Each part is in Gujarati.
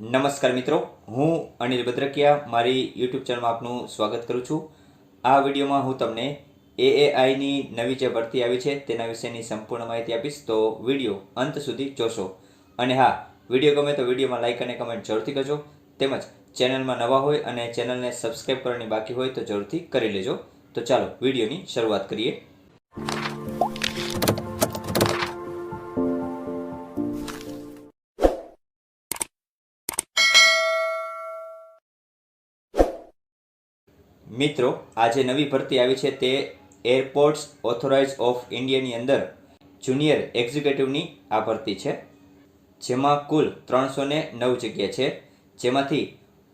નમસ્કાર મિત્રો, હું અનિલ બદ્રકિયા મારી યુટ્યુબ ચેનલમાં આપનું સ્વાગત કરું છું। આ વિડીયોમાં હું તમને એએઆઈની નવી જે ભરતી આવી છે તેના વિશેની સંપૂર્ણ માહિતી આપીશ, તો વિડીયો અંત સુધી જોશો। અને હા, વિડીયો ગમે તો વિડીયોમાં લાઇક અને કમેન્ટ જરૂરથી કરજો, તેમજ ચેનલમાં નવા હોય અને ચેનલને સબસ્ક્રાઈબ કરવાની બાકી હોય તો જરૂરથી કરી લેજો। તો ચાલો વિડીયોની શરૂઆત કરીએ। મિત્રો, આ જે નવી ભરતી આવી છે તે એરપોર્ટ્સ ઓથોરાઇઝ ઓફ ઇન્ડિયાની અંદર જુનિયર એક્ઝિક્યુટિવની આ ભરતી છે, જેમાં કુલ 309 જગ્યા છે, જેમાંથી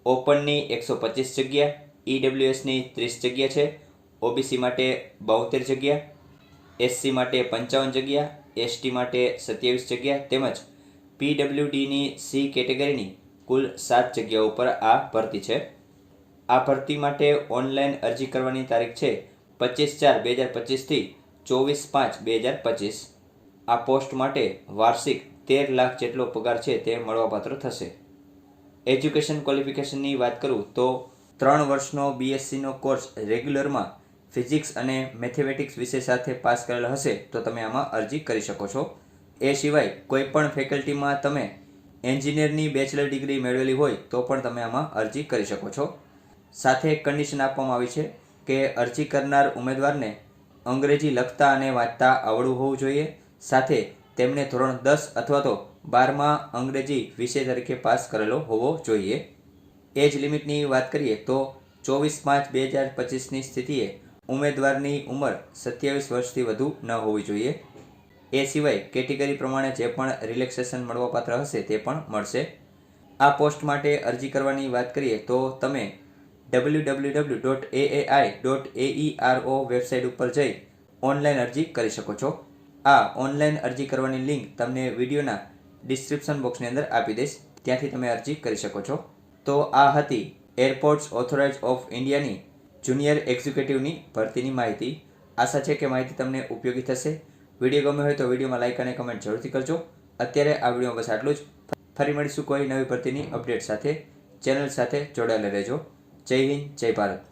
ઓપનની 125 જગ્યા, ઈડબ્લ્યુએસની 30 જગ્યા છે, ઓબીસી માટે 72 જગ્યા, એસસી માટે 55 જગ્યા, એસટી માટે 27 જગ્યા તેમજ પીડબ્લ્યુડીની સી કેટેગરીની કુલ 7 જગ્યાઓ ઉપર આ ભરતી છે। આ ભરતી માટે ઓનલાઈન અરજી કરવાની તારીખ છે 25/4/2025 થી 24/5/2025। આ પોસ્ટ માટે વાર્ષિક 13 લાખ જેટલો પગાર છે તે મળવાપાત્ર થશે। એજ્યુકેશન ક્વોલિફિકેશનની વાત કરું તો 3 વર્ષનો બીએસસીનો કોર્સ રેગ્યુલરમાં ફિઝિક્સ અને મેથેમેટિક્સ વિષય સાથે પાસ કરેલ હશે તો તમે આમાં અરજી કરી શકો છો। એ સિવાય કોઈપણ ફેકલ્ટીમાં તમે એન્જિનિયરની બેચલર ડિગ્રી મેળવેલી હોય તો પણ તમે આમાં અરજી કરી શકો છો। સાથે એક કન્ડિશન આપવામાં આવી છે કે અરજી કરનાર ઉમેદવારને અંગ્રેજી લખતા અને વાંચતા આવડવું હોવું જોઈએ, સાથે તેમણે ધોરણ 10 અથવા તો 12માં અંગ્રેજી વિષય તરીકે પાસ કરેલો હોવો જોઈએ। એજ લિમિટની વાત કરીએ તો 24/5/2025ની સ્થિતિએ ઉમેદવારની ઉંમર 27 વર્ષથી વધુ ન હોવી જોઈએ। એ સિવાય કેટેગરી પ્રમાણે જે પણ રિલેક્સેશન મળવાપાત્ર હશે તે પણ મળશે। આ પોસ્ટ માટે અરજી કરવાની વાત કરીએ તો તમે www.aai.aero વેબસાઇટ ઉપર જઈ ઓનલાઈન અરજી કરી શકો છો। આ ઓનલાઈન અરજી કરવાની લિંક તમને વિડીયોના ડિસ્ક્રિપ્શન બોક્સની અંદર આપી દઈશ, ત્યાંથી તમે અરજી કરી શકો છો। તો આ હતી એરપોર્ટ્સ ઓથોરાઇઝ ઓફ ઇન્ડિયાની જુનિયર એક્ઝિક્યુટિવની ભરતીની માહિતી। આશા છે કે માહિતી તમને ઉપયોગી થશે। વિડીયો ગમ્યો હોય તો વિડીયોમાં લાઇક અને કમેન્ટ જરૂરથી કરજો। અત્યારે આ વિડીયોમાં બસ આટલું જ। ફરી મળીશું કોઈ નવી ભરતીની અપડેટ સાથે। ચેનલ સાથે જોડાયેલા રહેજો। જય હિન્દ, જય ભારત।